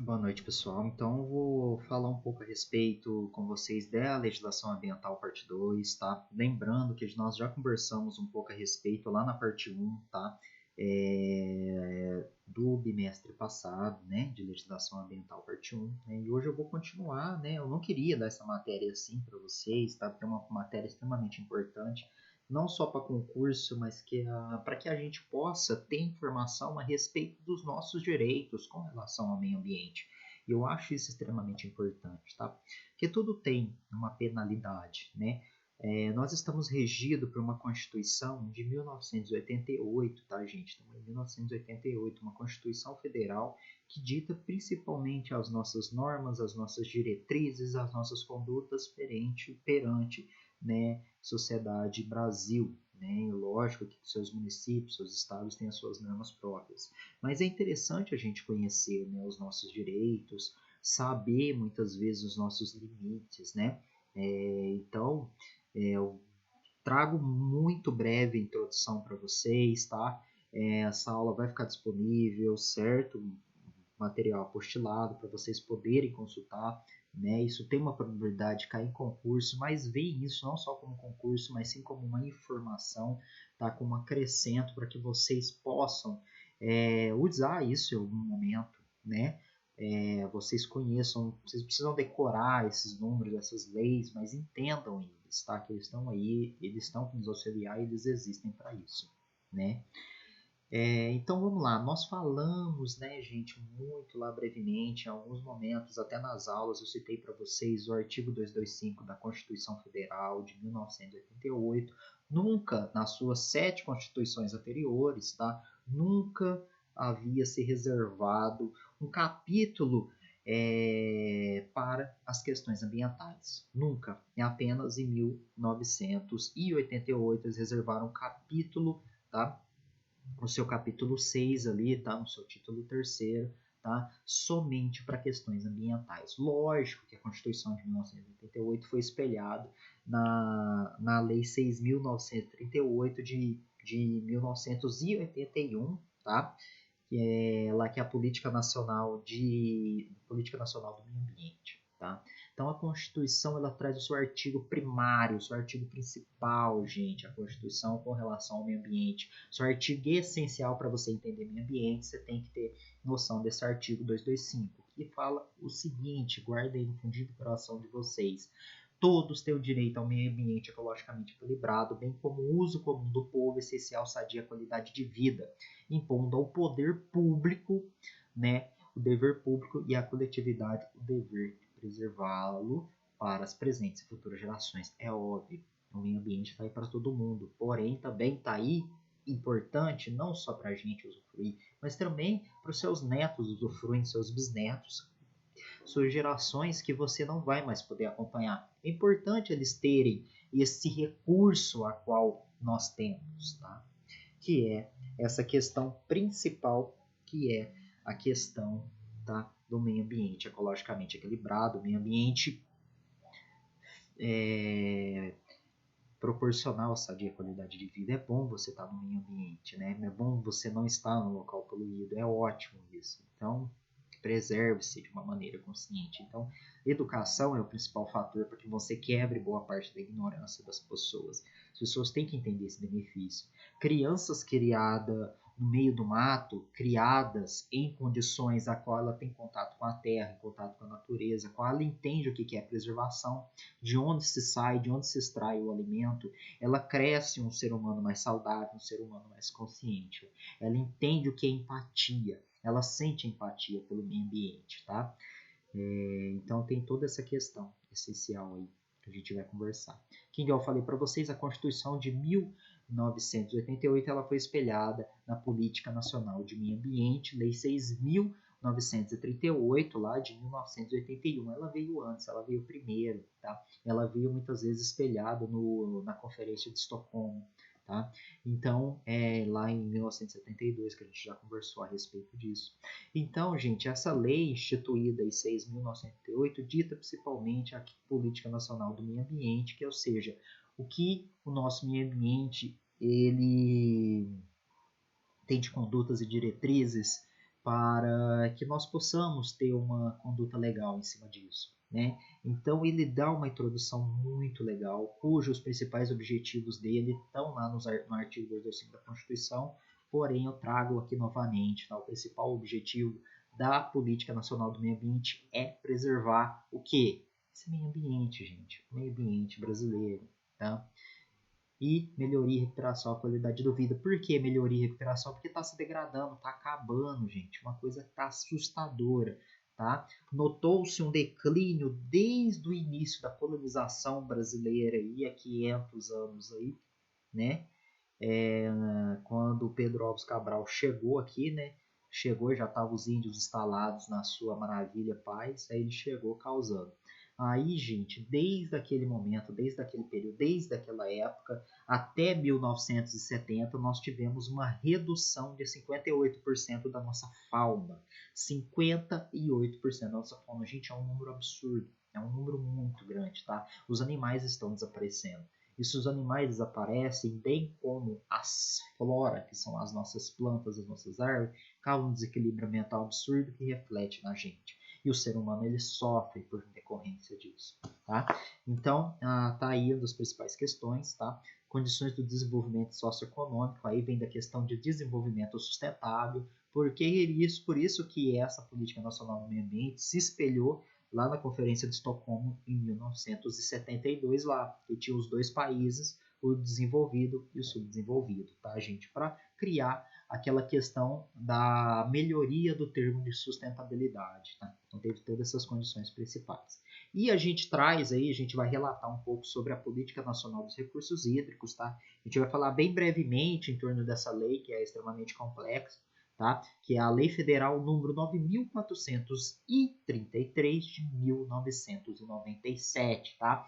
Boa noite, pessoal. Então, eu vou falar um pouco a respeito com vocês da legislação ambiental parte 2, tá? Lembrando que nós já conversamos um pouco a respeito lá na parte 1, tá? Do bimestre passado, né? De legislação ambiental parte 1, né? E hoje eu vou continuar, né? Eu não queria dar essa matéria assim para vocês, tá? Porque é uma matéria extremamente importante, não só para concurso, mas para que a gente possa ter informação a respeito dos nossos direitos com relação ao meio ambiente. E eu acho isso extremamente importante, tá? Porque tudo tem uma penalidade, né? Nós estamos regidos por uma Constituição de 1988, tá, gente? Então, em 1988, uma Constituição Federal que dita principalmente as nossas normas, as nossas diretrizes, as nossas condutas perante né, sociedade Brasil. Né? E lógico que seus municípios, seus estados têm as suas normas próprias. Mas é interessante a gente conhecer, né, os nossos direitos, saber muitas vezes os nossos limites, né? Então, eu trago muito breve a introdução para vocês, tá? Essa aula vai ficar disponível, certo? Material apostilado para vocês poderem consultar, né? Isso tem uma probabilidade de cair em concurso, mas veem isso não só como concurso, mas sim como uma informação, tá? Como acrescento para que vocês possam usar isso em algum momento, né? Vocês conheçam, vocês precisam decorar esses números, essas leis, mas entendam eles, tá? Que eles estão aí, eles estão para nos auxiliar e eles existem para isso, né? Então vamos lá, nós falamos, né, gente, muito lá brevemente, em alguns momentos, até nas aulas, eu citei para vocês o artigo 225 da Constituição Federal de 1988. Nunca, nas suas 7 constituições anteriores, tá, nunca havia se reservado um capítulo para as questões ambientais. Nunca. Apenas em 1988 eles reservaram um capítulo, tá? No seu capítulo 6 ali, tá? No seu título terceiro, tá? Somente para questões ambientais. Lógico que a Constituição de 1988 foi espelhada na Lei 6.938 de 1981, tá? Que é lá que é a Política Nacional do Meio Ambiente, tá? Então a Constituição ela traz o seu artigo primário, o seu artigo principal, gente, a Constituição com relação ao meio ambiente. O seu artigo essencial para você entender meio ambiente, você tem que ter noção desse artigo 225, que fala o seguinte, guardem no fundinho do coração de vocês. Todos têm o direito ao meio ambiente ecologicamente equilibrado, bem como o uso comum do povo, essencial, sadia qualidade de vida, impondo ao poder público, né, o dever público e à coletividade o dever de preservá-lo para as presentes e futuras gerações. É óbvio, o meio ambiente está aí para todo mundo, porém também está aí importante não só para a gente usufruir, mas também para os seus netos usufruírem, seus bisnetos, suas gerações que você não vai mais poder acompanhar. É importante eles terem esse recurso a qual nós temos, tá? Que é essa questão principal, que é a questão, tá, do meio ambiente ecologicamente equilibrado, meio ambiente proporcional à sadia qualidade de vida. É bom você estar no meio ambiente, né? É bom você não estar no local poluído, é ótimo isso. Então, preserve-se de uma maneira consciente. Então, educação é o principal fator para que você quebre boa parte da ignorância das pessoas. As pessoas têm que entender esse benefício. Crianças criadas no meio do mato, criadas em condições a qual ela tem contato com a terra, contato com a natureza, a qual ela entende o que é preservação, de onde se sai, de onde se extrai o alimento, ela cresce um ser humano mais saudável, um ser humano mais consciente. Ela entende o que é empatia, ela sente empatia pelo meio ambiente, tá? Então tem toda essa questão essencial aí que a gente vai conversar. Que eu falei para vocês, a Constituição de 1988 ela foi espelhada na Política Nacional de Meio Ambiente, Lei 6.938, lá de 1981. Ela veio antes, ela veio primeiro, tá? Ela veio muitas vezes espelhada na Conferência de Estocolmo. Tá? Então, lá em 1972 que a gente já conversou a respeito disso. Então, gente, essa lei instituída em 6.908 dita principalmente a Política Nacional do Meio Ambiente, que ou seja, o que o nosso meio ambiente ele tem de condutas e diretrizes para que nós possamos ter uma conduta legal em cima disso, né? Então ele dá uma introdução muito legal, cujos principais objetivos dele estão lá no artigo 225 da Constituição, porém eu trago aqui novamente, tá? O principal objetivo da Política Nacional do Meio Ambiente é preservar o quê? Esse meio ambiente, gente, o meio ambiente brasileiro, tá? E melhoria e recuperação, a qualidade do vida. Por que melhoria e recuperação? Porque está se degradando, está acabando, gente. Uma coisa que está assustadora, tá? Notou-se um declínio desde o início da colonização brasileira aí, há 500 anos aí, né? Quando Pedro Alves Cabral chegou aqui, né? Chegou, já estavam os índios instalados na sua maravilha paz, aí ele chegou causando. Aí, gente, desde aquele momento, desde aquele período, desde aquela época até 1970, nós tivemos uma redução de 58% da nossa fauna. 58% da nossa fauna. Gente, é um número absurdo. É um número muito grande, tá? Os animais estão desaparecendo. E se os animais desaparecem, bem como as flora, que são as nossas plantas, as nossas árvores, causa um desequilíbrio ambiental absurdo que reflete na gente. E o ser humano ele sofre por decorrência disso, tá? Então, tá aí uma das principais questões, tá? Condições do desenvolvimento socioeconômico, aí vem da questão de desenvolvimento sustentável, por isso que essa política nacional do meio ambiente se espelhou lá na Conferência de Estocolmo em 1972 lá, que tinha os dois países, o desenvolvido e o subdesenvolvido, tá, gente? Para criar aquela questão da melhoria do termo de sustentabilidade, tá? Então teve todas essas condições principais. E a gente traz aí, a gente vai relatar um pouco sobre a Política Nacional dos Recursos Hídricos, tá? A gente vai falar bem brevemente em torno dessa lei, que é extremamente complexa, tá? Que é a Lei Federal número 9.433 de 1997, tá?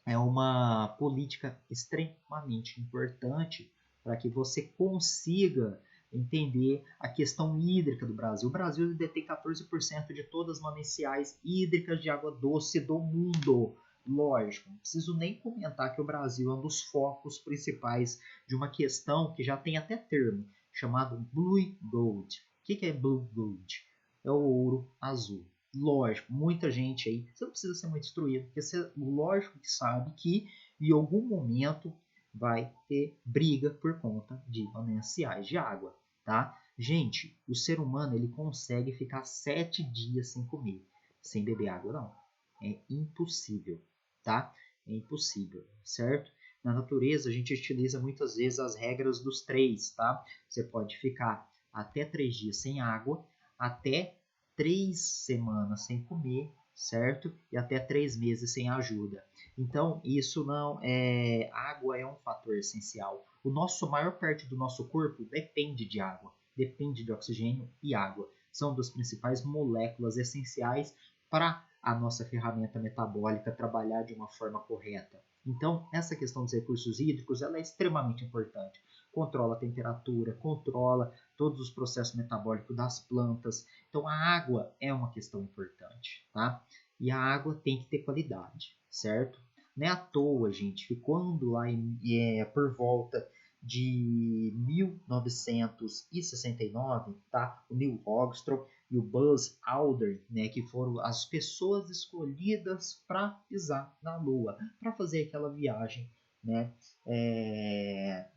É uma política extremamente importante para que você consiga entender a questão hídrica do Brasil. O Brasil detém 14% de todas as mananciais hídricas de água doce do mundo. Lógico, não preciso nem comentar que o Brasil é um dos focos principais de uma questão que já tem até termo, chamado Blue Gold. O que é Blue Gold? É o ouro azul. Lógico, muita gente aí, você não precisa ser muito instruído, porque você, lógico que sabe que em algum momento vai ter briga por conta de mananciais de água, tá? Gente, o ser humano ele consegue ficar 7 dias sem comer, sem beber água, não. É impossível, tá? É impossível, certo? Na natureza, a gente utiliza muitas vezes as regras dos 3, tá? Você pode ficar até 3 dias sem água, até 3 semanas sem comer, certo? E até 3 meses sem ajuda. Então, isso não é. Água é um fator essencial. A maior parte do nosso corpo depende de água, depende de oxigênio e água. São das principais moléculas essenciais para a nossa ferramenta metabólica trabalhar de uma forma correta. Então, essa questão dos recursos hídricos ela é extremamente importante. Controla a temperatura, controla todos os processos metabólicos das plantas. Então, a água é uma questão importante, tá? E a água tem que ter qualidade, certo? Não é à toa, gente, que quando lá por volta de 1969, tá? O Neil Armstrong e o Buzz Aldrin, né, que foram as pessoas escolhidas para pisar na Lua, para fazer aquela viagem, né,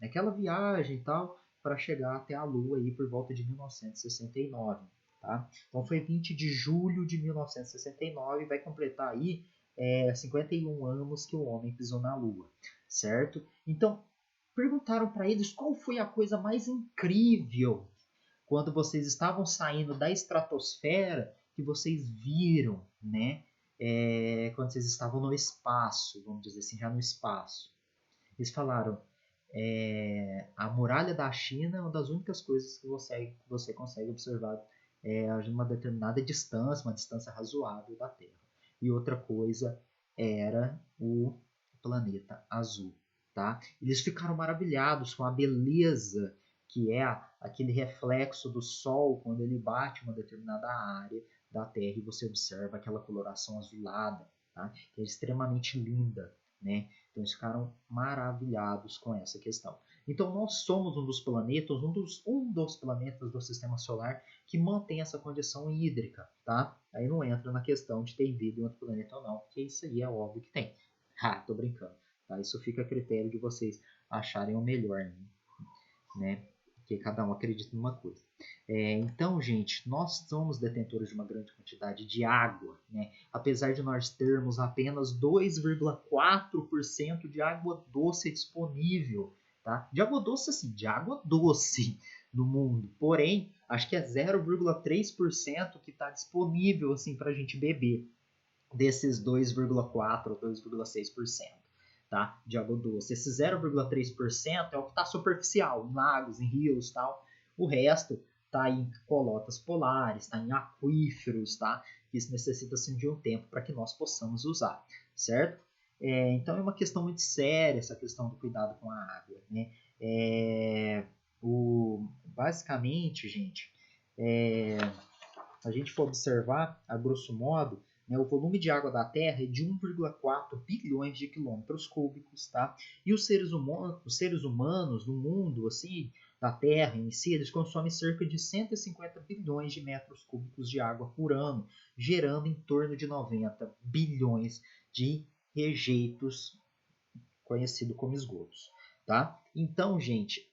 aquela viagem e tal, para chegar até a Lua aí por volta de 1969, tá? Então foi 20 de julho de 1969, vai completar aí 51 anos que o homem pisou na Lua, certo? Então perguntaram para eles qual foi a coisa mais incrível quando vocês estavam saindo da estratosfera que vocês viram, né? Quando vocês estavam no espaço, vamos dizer assim, já no espaço. Eles falaram, a muralha da China é uma das únicas coisas que você consegue observar a uma determinada distância, uma distância razoável da Terra. E outra coisa era o planeta azul, tá? Eles ficaram maravilhados com a beleza que é aquele reflexo do Sol quando ele bate uma determinada área da Terra e você observa aquela coloração azulada, tá? Que é extremamente linda, né? Então eles ficaram maravilhados com essa questão. Então nós somos um dos planetas do sistema solar que mantém essa condição hídrica, tá? Aí não entra na questão de ter vida em outro planeta ou não, porque isso aí é óbvio que tem. Tô brincando. Tá? Isso fica a critério de vocês acharem o melhor, né? Porque cada um acredita numa coisa. Então, gente, nós somos detentores de uma grande quantidade de água, né? Apesar de nós termos apenas 2,4% de água doce disponível, tá? De água doce, assim, de água doce no mundo. Porém, acho que é 0,3% que está disponível, assim, para a gente beber desses 2,4% ou 2,6%. Tá? De água doce. Esse 0,3% é o que está superficial, em lagos, em rios, tal. O resto está em calotas polares, está em aquíferos, tá? Isso necessita assim, de um tempo para que nós possamos usar, certo? Então é uma questão muito séria essa questão do cuidado com a água, né? Basicamente, gente, a gente for observar, a grosso modo, né, o volume de água da Terra é de 1,4 bilhões de quilômetros cúbicos, tá? E os seres humanos no mundo, assim, da Terra em si, eles consomem cerca de 150 bilhões de metros cúbicos de água por ano, gerando em torno de 90 bilhões de rejeitos, conhecido como esgotos. Tá? Então, gente,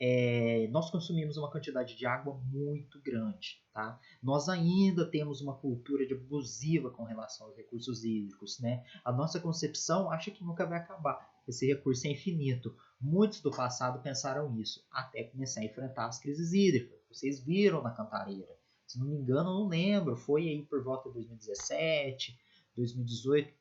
nós consumimos uma quantidade de água muito grande. Tá? Nós ainda temos uma cultura de abusiva com relação aos recursos hídricos. Né? A nossa concepção acha que nunca vai acabar. Esse recurso é infinito. Muitos do passado pensaram isso, até começar a enfrentar as crises hídricas. Vocês viram na Cantareira. Se não me engano, eu não lembro. Foi aí por volta de 2017, 2018,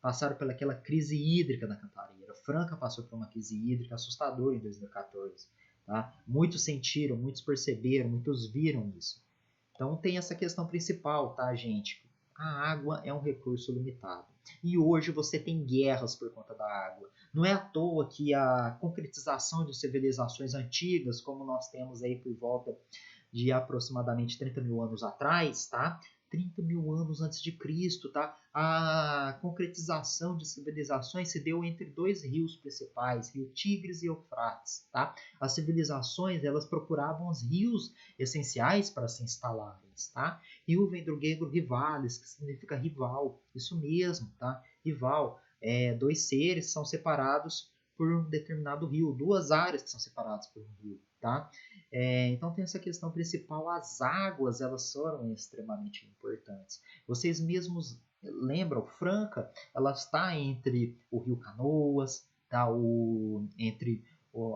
passaram pelaquela crise hídrica na Cantareira. Franca passou por uma crise hídrica assustadora em 2014. Tá? Muitos sentiram, muitos perceberam, muitos viram isso. Então tem essa questão principal, tá, gente? A água é um recurso limitado. E hoje você tem guerras por conta da água. Não é à toa que a concretização de civilizações antigas, como nós temos aí por volta de aproximadamente 30 mil anos atrás, tá? 30 mil anos antes de Cristo, tá? A concretização de civilizações se deu entre dois rios principais, Rio Tigres e Eufrates, tá? As civilizações, elas procuravam os rios essenciais para se instalarem, tá? Rio vem do grego rivalis, que significa rival, isso mesmo, tá? Rival, dois seres são separados por um determinado rio, duas áreas que são separadas por um rio, tá? Então tem essa questão principal, as águas, elas foram extremamente importantes. Vocês mesmos lembram, Franca, ela está entre o rio Canoas, tá? Entre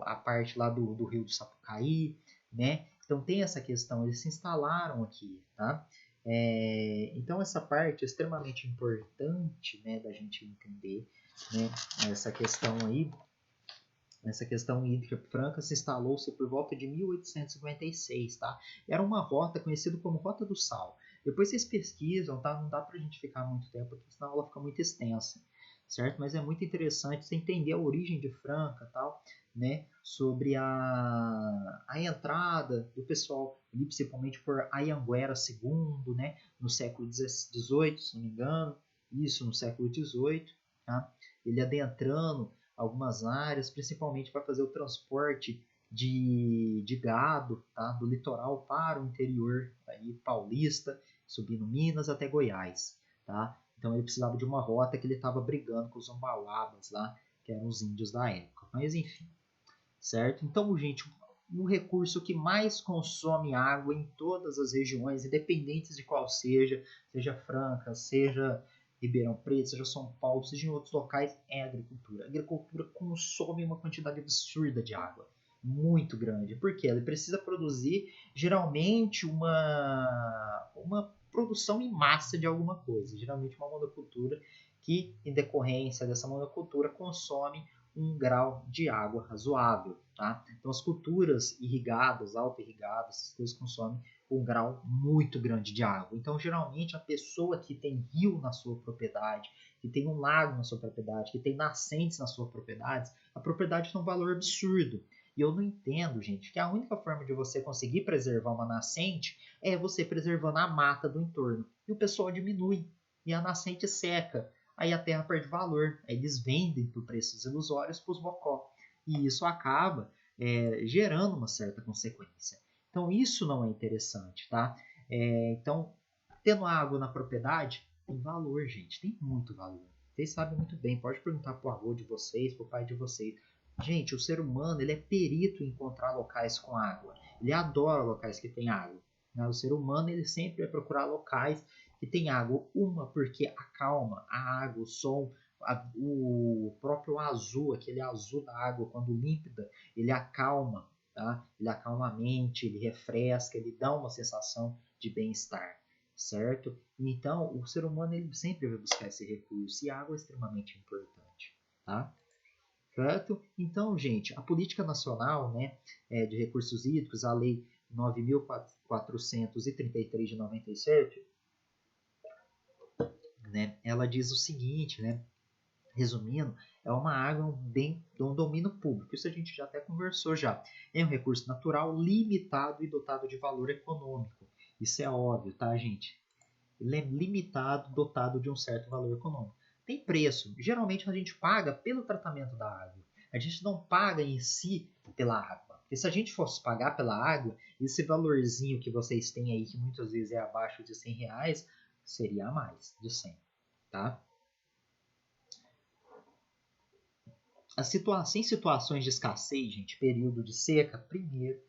a parte lá do rio do Sapucaí, né? Então tem essa questão, eles se instalaram aqui, tá? Então essa parte é extremamente importante, né, da gente entender, né, essa questão aí. Essa questão hídrica franca se instalou-se por volta de 1856, tá? Era uma rota conhecida como Rota do Sal. Depois vocês pesquisam, tá? Não dá pra gente ficar muito tempo aqui, senão ela fica muito extensa, certo? Mas é muito interessante você entender a origem de Franca, tal, né? Sobre a entrada do pessoal ali, principalmente por Anhanguera II, né? No século XVIII, se não me engano, isso no século XVIII, tá? Ele adentrando algumas áreas, principalmente para fazer o transporte de gado, tá? Do litoral para o interior aí, paulista, subindo Minas até Goiás. Tá? Então ele precisava de uma rota que ele estava brigando com os Umbauabas lá, que eram os índios da época. Mas enfim, certo? Então, gente, o recurso que mais consome água em todas as regiões, independentes de qual seja Franca, seja Ribeirão Preto, seja São Paulo, seja em outros locais, é a agricultura. A agricultura consome uma quantidade absurda de água, muito grande, porque ela precisa produzir geralmente uma produção em massa de alguma coisa, geralmente uma monocultura que, em decorrência dessa monocultura, consome um grau de água razoável. Tá? Então as culturas irrigadas, auto-irrigadas, essas coisas consomem um grau muito grande de água. Então, geralmente, a pessoa que tem rio na sua propriedade, que tem um lago na sua propriedade, que tem nascentes na sua propriedade, a propriedade tem um valor absurdo. E eu não entendo, gente, que a única forma de você conseguir preservar uma nascente é você preservando a mata do entorno. E o pessoal diminui, e a nascente seca. Aí a terra perde valor. Aí eles vendem por preços ilusórios para os bocó. e isso acaba gerando uma certa consequência. Então, isso não é interessante, tá? Então, tendo água na propriedade, tem valor, gente, tem muito valor. Vocês sabem muito bem, pode perguntar pro avô de vocês, pro pai de vocês. Gente, o ser humano, ele é perito em encontrar locais com água. Ele adora locais que tem água. Né? O ser humano, ele sempre vai procurar locais que tem água. Uma, porque acalma a água, o som, o próprio azul, aquele azul da água, quando límpida, ele acalma, tá? Ele acalma a mente, ele refresca, ele dá uma sensação de bem-estar, certo? Então, o ser humano ele sempre vai buscar esse recurso e a água é extremamente importante, tá? Certo? Então, gente, a Política Nacional, né, de Recursos Hídricos, a Lei 9.433 de 97, né, ela diz o seguinte, né, resumindo, é uma água um bem de um domínio público. Isso a gente já até conversou já. É um recurso natural limitado e dotado de valor econômico. Isso é óbvio, tá, gente? Ele é limitado, dotado de um certo valor econômico. Tem preço. Geralmente a gente paga pelo tratamento da água. A gente não paga em si pela água. Porque se a gente fosse pagar pela água, esse valorzinho que vocês têm aí, que muitas vezes é abaixo de R$ 100, seria a mais de 100, tá? Em situações de escassez, gente, período de seca, primeiro,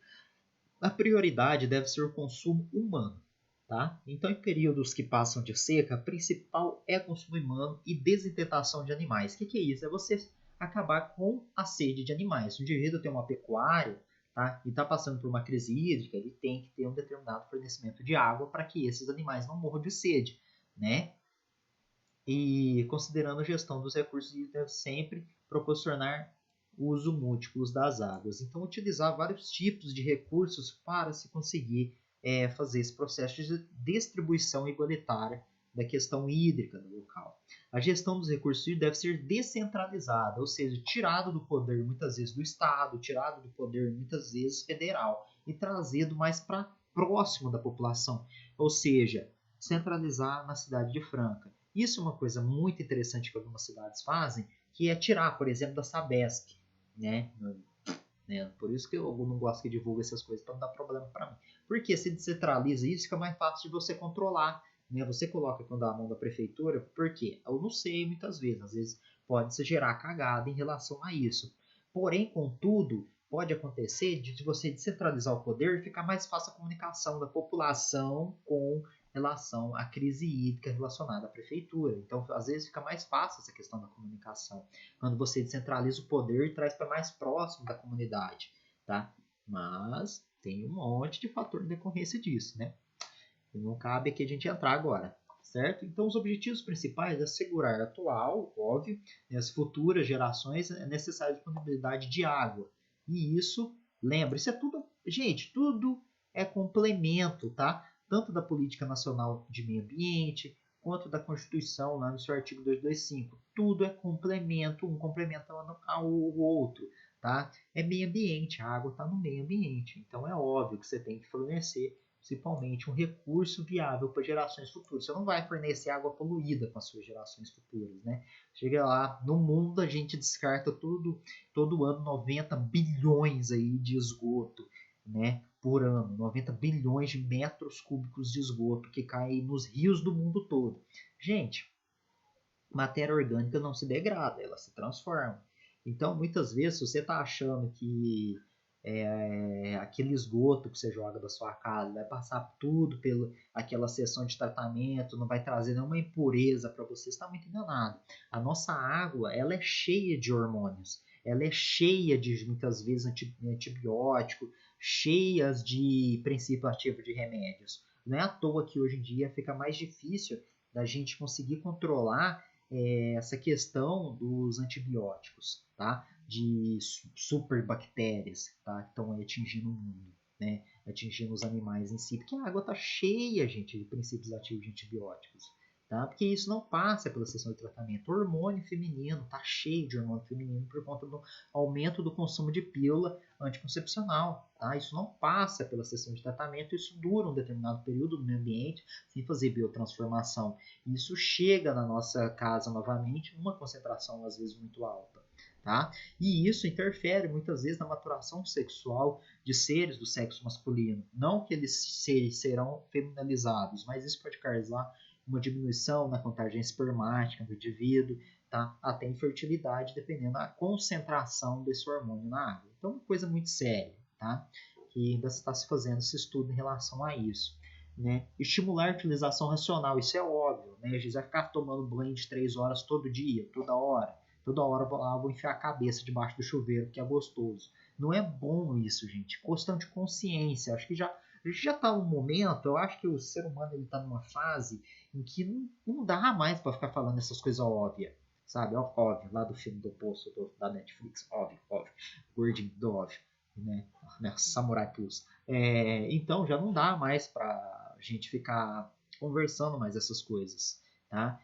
a prioridade deve ser o consumo humano. Tá? Então, em períodos que passam de seca, a principal é consumo humano e desidretação de animais. O que é isso? É você acabar com a sede de animais. Se o indivíduo tem uma pecuária, tá? E está passando por uma crise hídrica, ele tem que ter um determinado fornecimento de água para que esses animais não morram de sede, né? E considerando a gestão dos recursos, deve sempre proporcionar uso múltiplos das águas. Então, utilizar vários tipos de recursos para se conseguir fazer esse processo de distribuição igualitária da questão hídrica do local. A gestão dos recursos hídricos deve ser descentralizada, ou seja, tirado do poder muitas vezes do Estado, tirado do poder muitas vezes federal e trazido mais para próximo da população, ou seja, centralizar na cidade de Franca. Isso é uma coisa muito interessante que algumas cidades fazem, que é tirar, por exemplo, da Sabesp, né? Por isso que eu não gosto que divulgue essas coisas para não dar problema para mim. Porque se descentraliza isso, fica mais fácil de você controlar. Né? Você coloca quando a mão da prefeitura, por quê? Eu não sei muitas vezes, às vezes pode se gerar cagada em relação a isso. Porém, contudo, pode acontecer de você descentralizar o poder e ficar mais fácil a comunicação da população com relação à crise hídrica relacionada à prefeitura. Então, às vezes fica mais fácil essa questão da comunicação, quando você descentraliza o poder e traz para mais próximo da comunidade, tá? Mas tem um monte de fator de decorrência disso, né? E não cabe aqui a gente entrar agora, certo? Então, os objetivos principais é assegurar a atual, óbvio, e as futuras gerações é necessária disponibilidade de água. E isso, lembra, isso é tudo, gente, tudo é complemento, tá? Tanto da Política Nacional de Meio Ambiente, quanto da Constituição, lá no seu artigo 225. Tudo é complemento, um complementando ao outro, tá? É meio ambiente, a água está no meio ambiente. Então, é óbvio que você tem que fornecer principalmente um recurso viável para gerações futuras. Você não vai fornecer água poluída para as suas gerações futuras, né? Chega lá, no mundo a gente descarta todo ano 90 bilhões aí de esgoto, né? Por ano, 90 bilhões de metros cúbicos de esgoto que caem nos rios do mundo todo. Gente, matéria orgânica não se degrada, ela se transforma. Então, muitas vezes, se você está achando que aquele esgoto que você joga da sua casa vai passar tudo pela aquela seção de tratamento, não vai trazer nenhuma impureza para você, está muito enganado. A nossa água, ela é cheia de hormônios, ela é cheia de, muitas vezes, antibiótico, cheias de princípio ativo de remédios. Não é à toa que hoje em dia fica mais difícil da gente conseguir controlar essa questão dos antibióticos, tá? De superbactérias, tá? Que estão atingindo o mundo, né? Atingindo os animais em si, porque a água está cheia, gente, de princípios ativos de antibióticos, tá? Porque isso não passa pela sessão de tratamento. O hormônio feminino está cheio de hormônio feminino por conta do aumento do consumo de pílula anticoncepcional, tá? Isso não passa pela sessão de tratamento, isso dura um determinado período no meio ambiente sem fazer biotransformação. Isso chega na nossa casa novamente numa concentração às vezes muito alta, tá? E isso interfere muitas vezes na maturação sexual de seres do sexo masculino. Não que eles serão feminilizados, mas isso pode causar uma diminuição na contagem espermática do indivíduo, tá? Até infertilidade, dependendo da concentração desse hormônio na água. Então, é uma coisa muito séria, tá? Que ainda está se fazendo esse estudo em relação a isso. Né? Estimular a utilização racional, isso é óbvio, né? A gente vai ficar tomando banho de 3 horas todo dia, toda hora. Toda hora eu vou lá, vou enfiar a cabeça debaixo do chuveiro, que é gostoso. Não é bom isso, gente. Questão de consciência. Acho que a gente já está num momento, eu acho que o ser humano está numa fase em que não dá mais para ficar falando essas coisas óbvias. Sabe? Óbvio, lá do filme do Poço da Netflix. Óbvio. Gordinho do óbvio. Né? Samurai Plus. Então já não dá mais pra gente ficar conversando mais essas coisas, tá?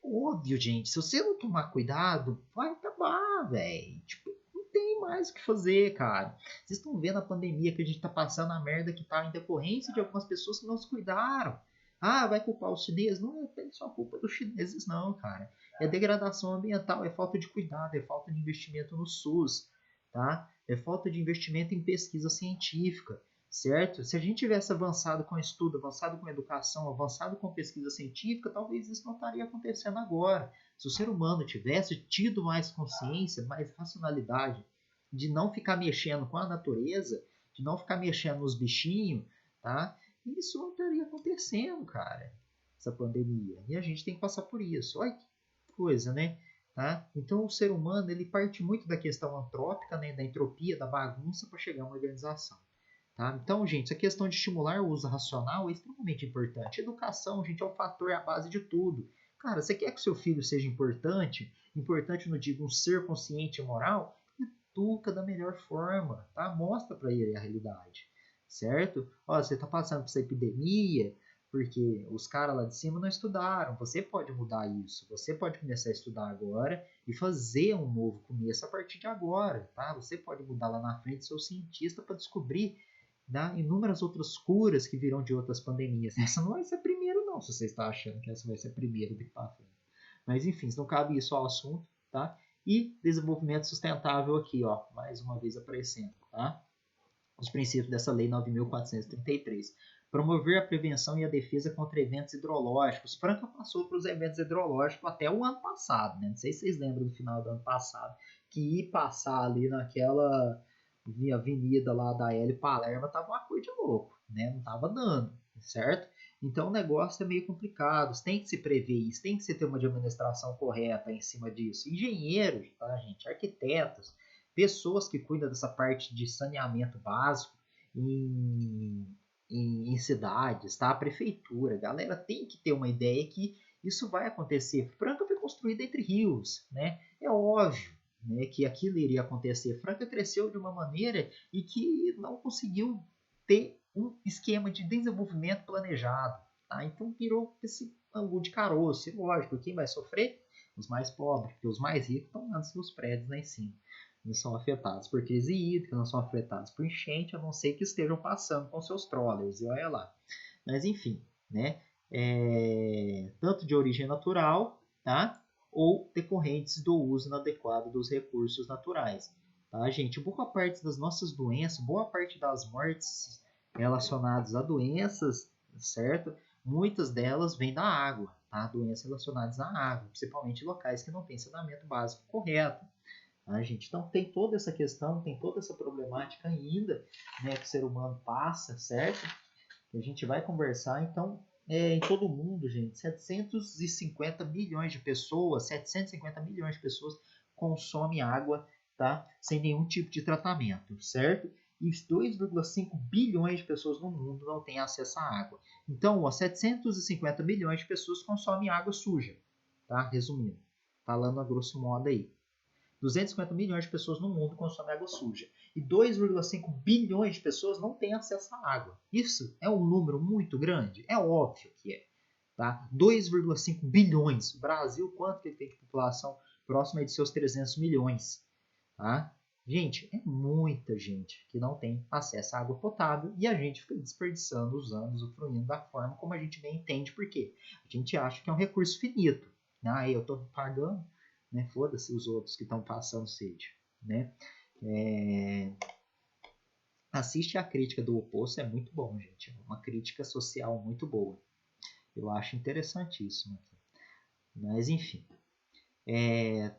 Óbvio, gente, se você não tomar cuidado, vai acabar, velho. Tipo, não tem mais o que fazer, cara. Vocês estão vendo a pandemia que a gente tá passando, a merda que tá em decorrência de algumas pessoas que não se cuidaram. Ah, vai culpar os chineses? Não tem só culpa dos chineses, não, cara. É degradação ambiental, é falta de cuidado, é falta de investimento no SUS, tá? É falta de investimento em pesquisa científica, certo? Se a gente tivesse avançado com estudo, avançado com educação, avançado com pesquisa científica, talvez isso não estaria acontecendo agora. Se o ser humano tivesse tido mais consciência, mais racionalidade, de não ficar mexendo com a natureza, de não ficar mexendo nos bichinhos, tá? Isso não estaria acontecendo, cara, essa pandemia. E a gente tem que passar por isso. Olha que coisa, né? Tá? Então o ser humano ele parte muito da questão antrópica, né, da entropia, da bagunça para chegar a uma organização. Tá? Então, gente, essa questão de estimular o uso racional é extremamente importante. Educação, gente, é o fator, é a base de tudo. Cara, você quer que seu filho seja importante? Importante, não digo um ser consciente e moral? Educa da melhor forma, tá? Mostra para ele a realidade, certo? Ó, você tá passando por essa epidemia porque os caras lá de cima não estudaram. Você pode mudar isso. Você pode começar a estudar agora e fazer um novo começo a partir de agora, tá? Você pode mudar lá na frente seu cientista para descobrir, né, inúmeras outras curas que virão de outras pandemias. Essa não vai ser a primeira, não, se você está achando que essa vai ser a primeira daqui para frente. Mas enfim, não cabe isso ao assunto, tá? E desenvolvimento sustentável aqui, ó, mais uma vez aparecendo, tá? Os princípios dessa lei 9.433. Promover a prevenção e a defesa contra eventos hidrológicos. Franca passou para os eventos hidrológicos até o ano passado, né? Não sei se vocês lembram do final do ano passado, que ir passar ali naquela avenida lá da Hélio Palermo tava uma coisa de louco, né? Não tava dando, certo? Então o negócio é meio complicado, tem que se prever isso, tem que se ter uma administração correta em cima disso. Engenheiros, tá, gente? Arquitetos, pessoas que cuidam dessa parte de saneamento básico em, em cidades, tá? A prefeitura, a galera tem que ter uma ideia que isso vai acontecer. Franca foi construída entre rios, né? É óbvio, né, que aquilo iria acontecer. Franca cresceu de uma maneira e que não conseguiu ter um esquema de desenvolvimento planejado. Tá? Então virou esse ângulo de caroço. E lógico, quem vai sofrer? Os mais pobres, porque os mais ricos estão lá nos seus prédios lá em cima. Não são afetados por crise hídrica, não são afetados por enchente, a não ser que estejam passando com seus trollers, e olha lá. Mas enfim, né? Tanto de origem natural, tá? Ou decorrentes do uso inadequado dos recursos naturais. Tá, gente? Boa parte das nossas doenças, boa parte das mortes relacionadas a doenças, certo? Muitas delas vêm da água, tá? Doenças relacionadas à água, principalmente locais que não têm saneamento básico correto. Tá, gente? Então tem toda essa questão, tem toda essa problemática ainda, né, que o ser humano passa, certo? Que a gente vai conversar, então, em todo o mundo, gente, 750 milhões de pessoas, 750 milhões de pessoas consomem água, tá? Sem nenhum tipo de tratamento, certo? E 2,5 bilhões de pessoas no mundo não têm acesso à água. Então, ó, 750 milhões de pessoas consomem água suja, tá? Resumindo, falando a grosso modo aí. 250 milhões de pessoas no mundo consomem água suja. E 2,5 bilhões de pessoas não têm acesso à água. Isso é um número muito grande? É óbvio que é. Tá? 2,5 bilhões. O Brasil, quanto que ele tem de população? Próxima de seus 300 milhões. Tá? Gente, é muita gente que não tem acesso à água potável e a gente fica desperdiçando os anos, usufruindo da forma como a gente nem entende por quê. A gente acha que é um recurso finito. Ah, eu estou pagando né? Foda-se os outros que estão passando sede, né? Assiste a crítica do Oposto, é muito bom, gente. É uma crítica social muito boa. Eu acho interessantíssimo aqui. Mas, enfim.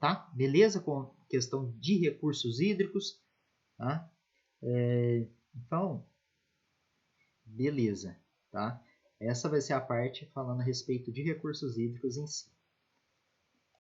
Tá? Beleza com questão de recursos hídricos, tá? Então, beleza, tá? Essa vai ser a parte falando a respeito de recursos hídricos em si.